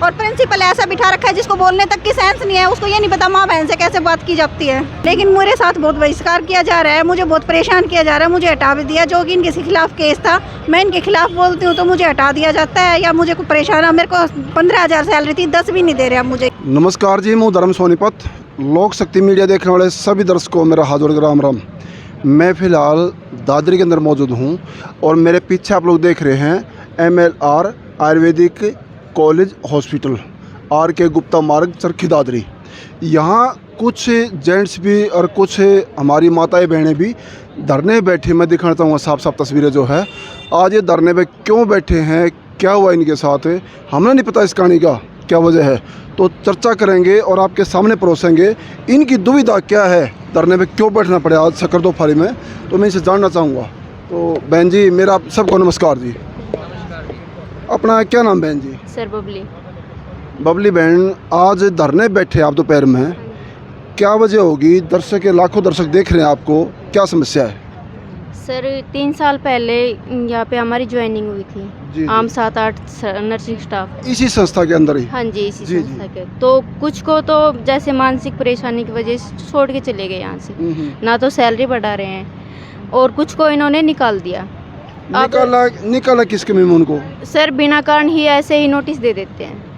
और प्रिंसिपल ऐसा बिठा रखा है जिसको बोलने तक की सेंस नहीं है, उसको ये नहीं पता माँ बहन से कैसे बात की जाती है। लेकिन मेरे साथ बहुत बहिष्कार किया जा रहा है, मुझे बहुत परेशान किया जा रहा है। मुझे हटा भी दिया, जो कि इनके खिलाफ केस था, मैं इनके खिलाफ बोलती हूँ तो मुझे हटा दिया जाता है या मुझे कुछ परेशान है। मेरे को 15,000 सैलरी थी, 10 भी नहीं दे रहे मुझे। नमस्कार जी, मैं धर्म सोनीपत। लोक शक्ति मीडिया देखने वाले सभी दर्शकों मेरा हाजिर राम राम। मैं फ़िलहाल दादरी के अंदर मौजूद हूँ और मेरे पीछे आप लोग देख रहे हैं MLR Ayurvedic college hospital, RK Gupta मार्ग, चरखी दादरी। यहाँ कुछ जेंट्स भी और कुछ हमारी माताएं बहनें भी धरने बैठे, मैं दिखाना चाहूँगा साफ साफ तस्वीरें जो है। आज ये धरने पे क्यों बैठे हैं, क्या हुआ इनके साथ, हमें नहीं पता इस कहानी का क्या वजह है, तो चर्चा करेंगे और आपके सामने परोसेंगे इनकी दुविधा क्या है, धरने पे क्यों बैठना पड़े आज सकरदोफारी में, तो मैं इसे जानना चाहूँगा। तो बहन जी, मेरा सबको नमस्कार जी। अपना क्या नाम बहन जी? सर बबली। बबली बहन, आज धरने बैठे आप दोपहर में, क्या वजह होगी? दर्शक, लाखों दर्शक देख रहे हैं आपको, क्या समस्या है? सर 3 साल पहले यहाँ पे हमारी ज्वाइनिंग हुई थी, जी, आम 7-8 नर्सिंग स्टाफ, इसी संस्था के अंदर ही? हाँ जी, इसी जी, संस्था के। तो कुछ को तो जैसे मानसिक परेशानी की वजह से छोड़ के चले गए यहाँ से, ना तो सैलरी बढ़ा रहे हैं और कुछ को इन्होंने निकाल दिया। निकाला किसके में उनको? सर बिना कारण ही ऐसे ही नोटिस दे देते हैं।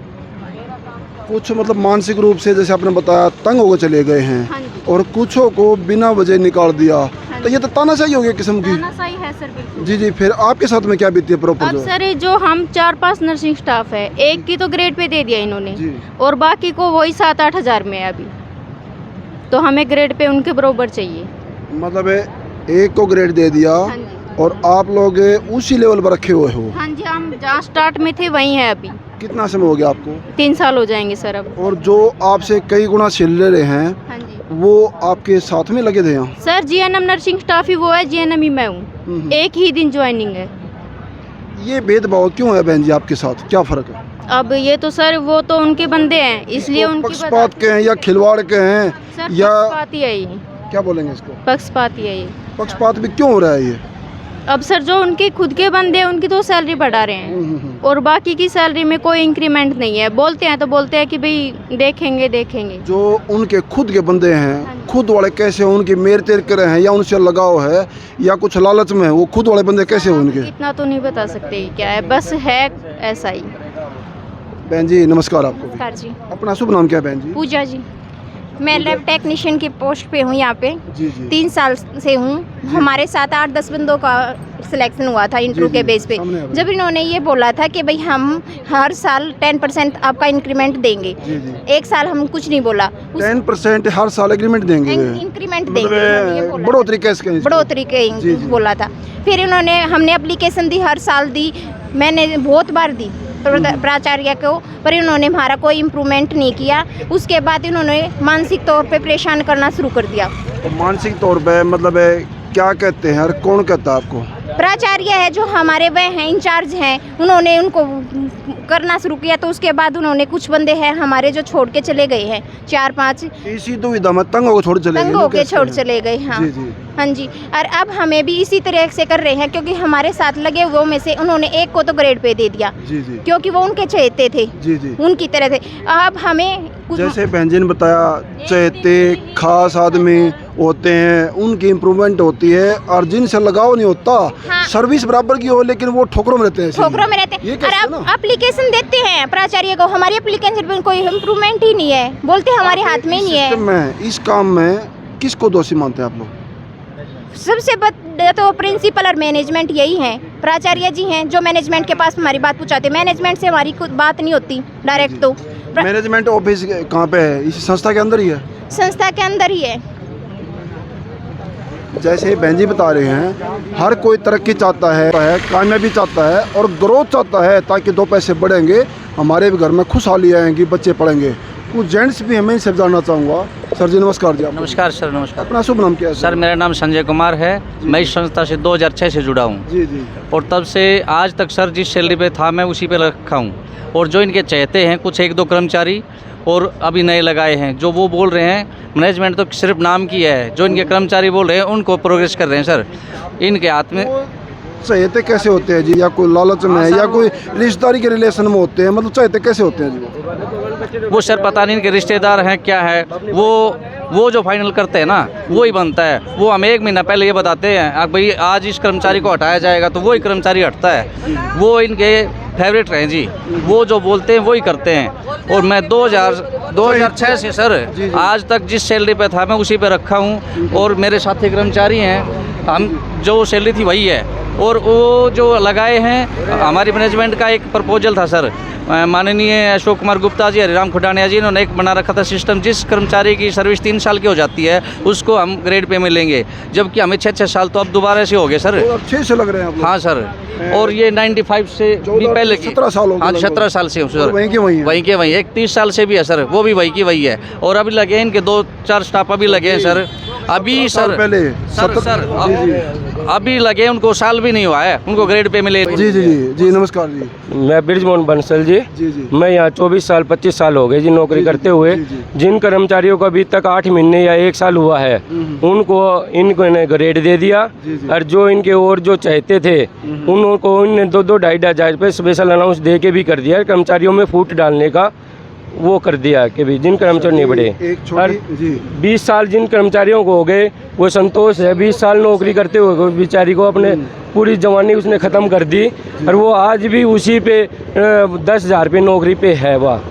कुछ मतलब मानसिक रूप से, जैसे आपने बताया, तंग होकर चले गए हैं, हाँ जी। और कुछों को बिना वजह निकाल दिया, तो ये तो तानाशाही हो गई किस्म की। तानाशाही है सर, बिल्कुल। जी जी, फिर आपके साथ में क्या बीती है प्रॉपर? अब सर जो हम 4-5 नर्सिंग स्टाफ है, एक की तो ग्रेड पे दे दिया इन्होंने जी। और बाकी को वही 7-8 हज़ार में है अभी, तो हमें ग्रेड पे उनके बराबर चाहिए। मतलब एक को ग्रेड दे दिया, हाँ जी। और आप लोग उसी लेवल पर रखे हुए हो? हाँ जी, हम जहाँ स्टार्ट में थे वहीं है अभी। कितना समय हो गया आपको? 3 साल हो जाएंगे सर अब। और जो आपसे कई गुना छिल रहे हैं, हाँ जी। वो आपके साथ में लगे थे यहाँ? सर GNM नर्सिंग स्टाफ ही वो है, GNM ही मैं हूँ, एक ही दिन ज्वाइनिंग है। ये भेदभाव क्यों है बहन जी आपके साथ, क्या फर्क है? अब ये तो सर वो तो उनके बंदे हैं, इसलिए उनकी पक्षपात के हैं या खिलवाड़ के हैं, सर या पक्षपाती है ये, क्या बोलेंगे इसको? पक्षपाती है ये। पक्षपात भी क्यों हो रहा है ये? अब सर जो उनके खुद के बंदे हैं उनकी तो सैलरी बढ़ा रहे हैं और बाकी की सैलरी में कोई इंक्रीमेंट नहीं है। बोलते हैं तो बोलते हैं कि भाई देखेंगे देखेंगे। जो उनके खुद के बंदे हैं, खुद वाले कैसे हो, उनकी मेर तेर करे हैं या उनसे लगाव है या कुछ लालच में है, वो खुद वाले बंदे कैसे हो उनके? इतना तो नहीं बता सकते क्या है, बस है ऐसा ही। बहन जी नमस्कार आपको। नमस्कार जी। अपना शुभ नाम क्या है बहन जी? पूजा जी। मैं लैब टेक्नीशियन की पोस्ट पे हूँ यहाँ पे। जी जी। 3 साल से हूँ। हमारे 7-8-10 बंदों का सिलेक्शन हुआ था इंटरव्यू के बेस पे। जब इन्होंने ये बोला था कि भाई हम हर साल 10% आपका इंक्रीमेंट देंगे। जी जी। 1 साल हम कुछ नहीं बोला। 10% हर साल एग्रीमेंट देंगे? इंक्रीमेंट देंगे इन्होंने ये बोला। बढ़ोतरी कैसे? बढ़ोतरी के बोला था। फिर इन्होंने, हमने एप्लीकेशन दी, हर साल दी, मैंने बहुत बार दी प्राचार्य को, पर इन्होंने हमारा कोई इम्प्रूवमेंट नहीं किया। उसके बाद इन्होंने मानसिक तौर पे परेशान करना शुरू कर दिया। तो मानसिक तौर पे मतलब क्या कहते हैं और कौन कहता है आपको? प्राचार्य है जो हमारे वह हैं, इंचार्ज हैं, उन्होंने उनको करना शुरू किया। तो उसके बाद उन्होंने, कुछ बंदे हैं हमारे जो छोड़ के चले गए हैं, 4-5 इसी दुविधा में तंग होकर छोड़ चले गए। तंग होके छोड़ चले गए। हाँ जी जी। हाँ जी। और अब हमें भी इसी तरह से कर रहे हैं, क्योंकि हमारे साथ लगे हुए में से उन्होंने एक को तो ग्रेड पे दे दिया। जी जी। क्योंकि वो उनके चहेते थे। जी जी। उनकी तरह थे। अब हमें जैसे बहन जी ने बताया, चहेते खास आदमी होते हैं, उनकी इम्प्रूवमेंट होती है, और जिनसे लगाव नहीं होता, हाँ। सर्विस बराबर की हो लेकिन वो ठोकरों में रहते हैं। ठोकरों में रहते हैं। और अब एप्लीकेशन देते हैं प्राचार्य को, हमारी एप्लीकेशन पर कोई इम्प्रूवमेंट ही नहीं है, बोलते हमारे हाथ में नहीं है। इस काम में किसको दोषी मानते हैं आप लोग? सबसे बड़ा तो प्रिंसिपल और मैनेजमेंट यही हैं। प्राचार्य जी हैं जो मैनेजमेंट के पास हमारी बात पूछाते हैं। मैनेजमेंट से हमारी खुद बात नहीं होती डायरेक्ट। तो मैनेजमेंट ऑफिस कहाँ पे है? इस संस्था के अंदर ही है? संस्था के अंदर ही है। जैसे बहन जी बता रहे हैं, हर कोई तरक्की चाहता है, कामयाबी चाहता है और ग्रोथ चाहता है, ताकि 2 पैसे बढ़ेंगे, हमारे भी घर में खुशहाली आएंगी, बच्चे पढ़ेंगे। कुछ जेंट्स भी हमें इनसे जानना चाहूँगा। सर जी नमस्कार जी। नमस्कार सर, नमस्कार। अपना शुभ नाम क्या है सर? मेरा नाम संजय कुमार है। मैं इस संस्था से 2006 से जुड़ा हूँ। जी जी। और तब से आज तक सर जिस सैलरी पे था मैं उसी पे रखा हूँ। और जो इनके चाहते हैं कुछ 1-2 कर्मचारी और अभी नए लगाए हैं, जो वो बोल रहे हैं मैनेजमेंट तो सिर्फ नाम की है, जो इनके कर्मचारी बोल रहे हैं उनको प्रोग्रेस कर रहे हैं सर। इनके हाथ में चहेते कैसे होते हैं जी? या कोई लालच में है या कोई रिश्तेदारी के रिलेशन में होते हैं? मतलब चहेते कैसे होते हैं जी? वो सर पता नहीं कि रिश्तेदार हैं क्या है, वो जो फाइनल करते हैं ना वही बनता है। वो हमें 1 महीना पहले ये बताते हैं अब भाई आज इस कर्मचारी को हटाया जाएगा, तो वही कर्मचारी हटता है। वो इनके फेवरेट हैं जी, वो जो बोलते हैं वही करते हैं। और मैं 2006 से सर आज तक जिस सैलरी पे था मैं उसी पे रखा हूँ, और मेरे साथी कर्मचारी हैं, हम जो सैलरी थी वही है। और वो जो लगाए हैं हमारी मैनेजमेंट का एक प्रपोजल था सर, माननीय अशोक कुमार गुप्ता जी, हरिराम खुडानिया जी, इन्होंने एक बना रखा था सिस्टम, जिस कर्मचारी की सर्विस 3 साल की हो जाती है उसको हम ग्रेड पे मिलेंगे, जबकि हमें 6 साल तो अब दोबारा से हो गए सर। अच्छे से लग रहे हैं आप लोग। हाँ सर, और ये 95 से भी पहले की 17 साल हो गए। हाँ 17 साल से हूँ सर। वहीं के वहीं एक 30 साल से भी है सर, वो भी वही की वही है। और अभी लगे हैं इनके 2-4 स्टाफ अभी लगे हैं सर, अभी सर पहले अभी लगे, उनको साल भी नहीं हुआ है, उनको ग्रेड पे मिले। जी जी जी जी नमस्कार जी। मैं ब्रिजमोहन बंसल जी। मैं यहाँ 24 साल 25 साल हो गए जी नौकरी करते हुए। जिन कर्मचारियों को अभी तक 8 महीने या 1 साल हुआ है उनको इनको ने ग्रेड दे दिया, और जो इनके और जो चाहते थे उनको इनने 2-2-2.5 हज़ार रुपये स्पेशल अनाउंस दे के भी कर दिया, कर्मचारियों में फूट डालने का वो कर दिया कि भी जिन कर्मचारी नहीं बढ़े। और 20 साल जिन कर्मचारियों को हो गए वो संतोष है, 20 साल नौकरी करते हुए बेचारी को अपने पूरी जवानी उसने ख़त्म कर दी, और वो आज भी उसी पे 10,000 रुपये नौकरी पे है वह।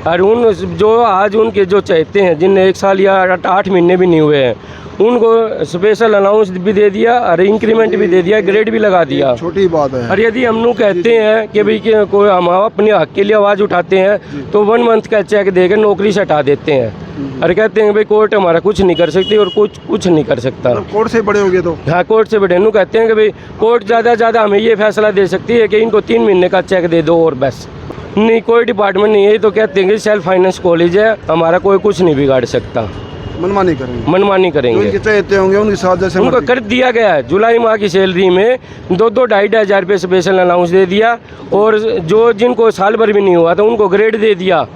और उन जो आज उनके जो चाहते हैं जिनने 1 साल या 8 महीने भी नहीं हुए हैं उनको स्पेशल अनाउंस भी दे दिया और इंक्रीमेंट भी दे दिया, ग्रेड भी लगा दिया। छोटी बात है। और यदि हम लोग कहते हैं कि भाई कि कोई हम अपने हक के लिए आवाज़ उठाते हैं तो 1 मंथ का चेक देकर नौकरी से हटा देते हैं, और कहते हैं भाई कोर्ट हमारा कुछ नहीं कर सकती, और कुछ नहीं कर सकता। कोर्ट से बड़े हो गए तो? हाँ, कोर्ट से बड़े नु कहते हैं कि भाई कोर्ट ज़्यादा हमें ये फैसला दे सकती है कि इनको 3 महीने का चेक दे दो और बस। नहीं, कोई डिपार्टमेंट नहीं है, तो कहते हैं कि सेल्फ फाइनेंस कॉलेज है हमारा, कोई कुछ नहीं बिगाड़ सकता। मनमानी करेंगे, मनमानी करेंगे। उनके चाहते होंगे उनके साथ जैसे उनको कर दिया गया है। जुलाई माह की सैलरी में 2-2-2.5 हज़ार रुपये स्पेशल अनाउंस दे दिया, और जो जिनको साल भर भी नहीं हुआ तो उनको ग्रेड दे दिया।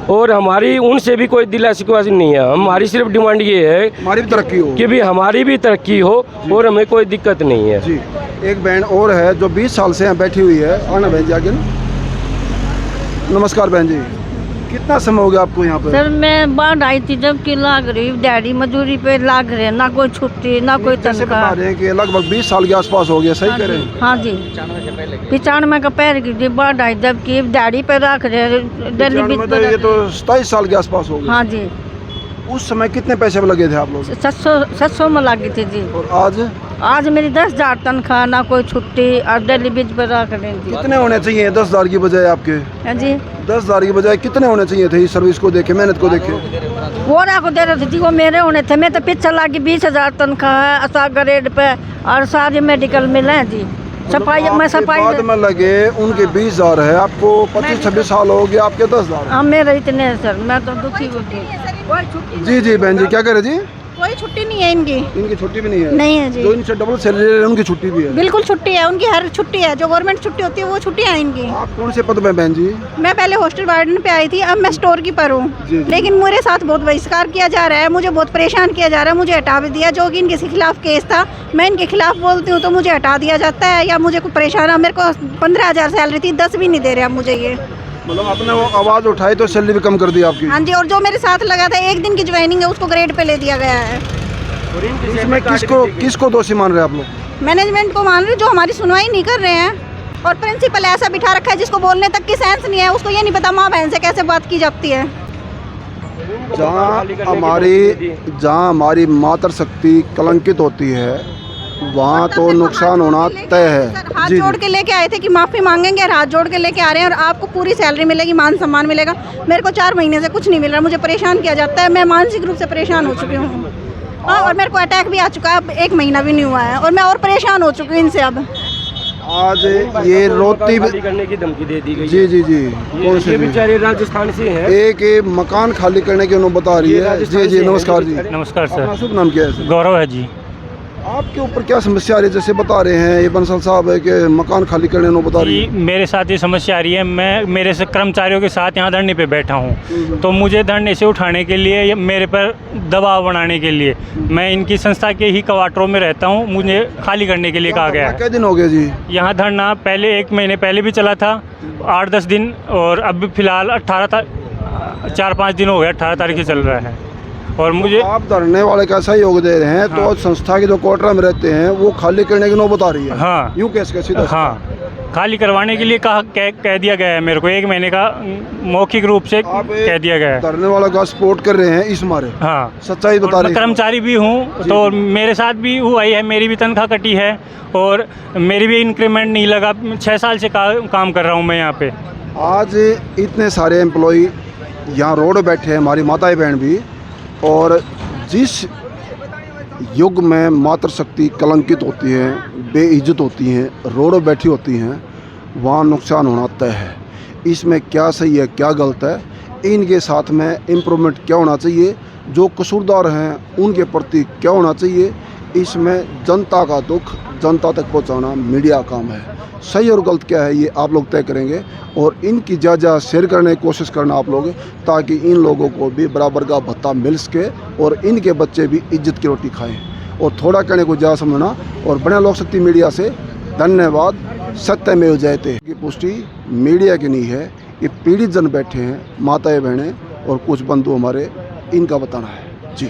और हमारी उनसे भी कोई दिला शिकवासी नहीं है, हमारी सिर्फ डिमांड ये है हमारी भी तरक्की हो, कि भी हमारी भी तरक्की हो और हमें कोई दिक्कत नहीं है जी। एक बहन और है जो 20 साल से यहाँ बैठी हुई है। आना बहन जी आगे। नमस्कार बहन जी, कितना समय हो गया आपको यहाँ पर? सर मैं बाढ़ आई थी जब कि लाग रही डैडी मजदूरी पे लाग रहे, ना कोई छुट्टी ना कोई कैसे बता तनख्वाह। रहे हैं कि लगभग 20 साल के आसपास हो गया, सही कह रहे हैं? हाँ जी, 95 का पैर की थी बाढ़ आई जब कि डैडी पे रख रहे दिल्ली मतलब ये तो 27 साल के आसपास हो गया। हाँ जी, उस समय कितने पैसे में लगे थे आप लोग? 700 में लगी थी जी। और आज मेरी 10,000 तनख्वाह, ना कोई छुट्टी, और दिल्ली बीच पे रख रही थी। कितने होने चाहिए 10,000 की बजाय आपके? हाँ जी, 10,000 की बजाय कितने होने चाहिए थे इस सर्विस को देखे, मेहनत को देखे? वो को दे रहे थे, वो मेरे होने थे। मैं तो पीछे लगी 20,000 तनख्वाह है असा ग्रेड पे, और सारे मेडिकल मिले हैं जी। सफाई में सफाई बाद में लगे उनके 20,000 है, आपको 25-26 साल हो गया, आपके 10,000। हाँ मेरे इतने हैं सर, मैं तो दुखी हो गई। जी जी बहन जी, क्या कह रहे जी? कोई छुट्टी नहीं है इनकी। इनकी छुट्टी भी नहीं है? नहीं है जी। जो इनसे डबल सैलरी ले रहे हैं उनकी छुट्टी भी है? बिल्कुल छुट्टी है उनकी, हर छुट्टी है, जो गवर्नमेंट छुट्टी होती है वो छुट्टियाँ हैं इनकी। आप कौन से पद में बहन जी? मैं पहले हॉस्टल वार्डन पे आई थी, अब मैं स्टोर कीपर हूँ, लेकिन मेरे साथ बहुत बहिष्कार किया जा रहा है, मुझे बहुत परेशान किया जा रहा है। मुझे हटा भी दिया, जो कि इनके खिलाफ केस था। मैं इनके खिलाफ बोलती हूँ तो मुझे हटा दिया जाता है, या मुझे कोई परेशान है। मेरे को 15,000 सैलरी थी, 10 भी नहीं दे रहे अब मुझे ये। मतलब आपने वो आवाज़ उठाई तो सैलरी भी कम कर दी आपकी? हाँ जी, और जो मेरे साथ लगा था 1 दिन की ज्वाइनिंग है उसको ग्रेड पे ले दिया गया है। इसमें किसको दोषी मान रहे हैं आप लोग? मैनेजमेंट को मान रहे, जो हमारी सुनवाई नहीं कर रहे हैं। और प्रिंसिपल ऐसा बिठा रखा है जिसको बोलने तक की सेंस नहीं है, उसको ये नहीं पता माँ बहन से कैसे बात की जाती है। जहाँ हमारी मातृशक्ति कलंकित होती है वहाँ तो नुकसान होना तय है। हाथ जोड़ के लेके आए थे कि माफ़ी मांगेंगे, और हाथ जोड़ के लेके आ रहे हैं, और आपको पूरी सैलरी मिलेगी, मान सम्मान मिलेगा। मेरे को 4 महीने से कुछ नहीं मिल रहा, मुझे परेशान किया जाता है। मैं मानसिक रूप से परेशान हो चुकी हूँ। हाँ, और मेरे को अटैक भी आ चुका है, अब 1 महीना भी नहीं हुआ है, और मैं और परेशान हो चुकी हूँ इनसे। अब आज ये रोती करने की धमकी दे दी गई। जी जी जी, कौन से बेचारे राजस्थान से हैं। एक मकान खाली करने की उन्होंने बता रही है। जी जी नमस्कार जी। नमस्कार सर। अपना शुभ नाम क्या है? गौरव है जी। आपके ऊपर क्या समस्या आ रही है? जैसे बता रहे हैं ये बंसल साहब है कि मकान खाली करने को बता रही है। मेरे साथ ये समस्या आ रही है। मैं मेरे से कर्मचारियों के साथ यहाँ धरने पे बैठा हूँ, तो मुझे धरने से उठाने के लिए मेरे पर दबाव बनाने के लिए मैं इनकी संस्था के ही क्वार्टरों में रहता हूँ, मुझे खाली करने के लिए कहा गया है। क्या दिन हो गए जी? यहाँ धरना पहले 1 महीने पहले भी चला था, 8-10 दिन, और अब फिलहाल 4-5 दिन हो गए, 18 तारीख से चल रहा है। और मुझे आप धरने वाले का सहयोग दे रहे हैं, तो संस्था के जो क्वार्टर में रहते हैं वो खाली करने की नौबत आ रही है। हाँ, यूँ कैसे सीधा? हाँ, खाली करवाने के लिए कह दिया गया है मेरे को। 1 महीने का मौखिक रूप से कह दिया गया है। धरने वाला का सपोर्ट कर रहे हैं इस मारे? हाँ, सच्चाई बता रहे हैं। कर्मचारी भी हूँ, तो मेरे साथ भी हुआ ही है, मेरी भी तनख्वाह कटी है और मेरी भी इंक्रीमेंट नहीं लगा। 6 साल से काम कर रहा हूँ मैं यहाँ पे। आज इतने सारे एम्प्लॉई यहाँ रोड बैठे हैं, हमारी माताएं बहन भी, और जिस युग में मातृशक्ति कलंकित होती है, बेइज्जत होती हैं, रोड बैठी होती हैं, वहाँ नुकसान होना तय है। इसमें क्या सही है क्या गलत है, इनके साथ में इम्प्रूवमेंट क्या होना चाहिए, जो कसूरदार हैं उनके प्रति क्या होना चाहिए, इसमें जनता का दुख जनता तक पहुंचाना मीडिया काम है। सही और गलत क्या है ये आप लोग तय करेंगे, और इनकी ज़्यादा शेयर करने की कोशिश करना आप लोग, ताकि इन लोगों को भी बराबर का भत्ता मिल सके और इनके बच्चे भी इज्जत की रोटी खाएं। और थोड़ा कहने को ज़्यादा समझना। और बने लोक शक्ति मीडिया से धन्यवाद। सत्यमेव जयते की पुष्टि मीडिया की नहीं है, ये पीड़ित जन बैठे हैं, माताएं बहनें और कुछ बंधु हमारे, इनका बताना है जी।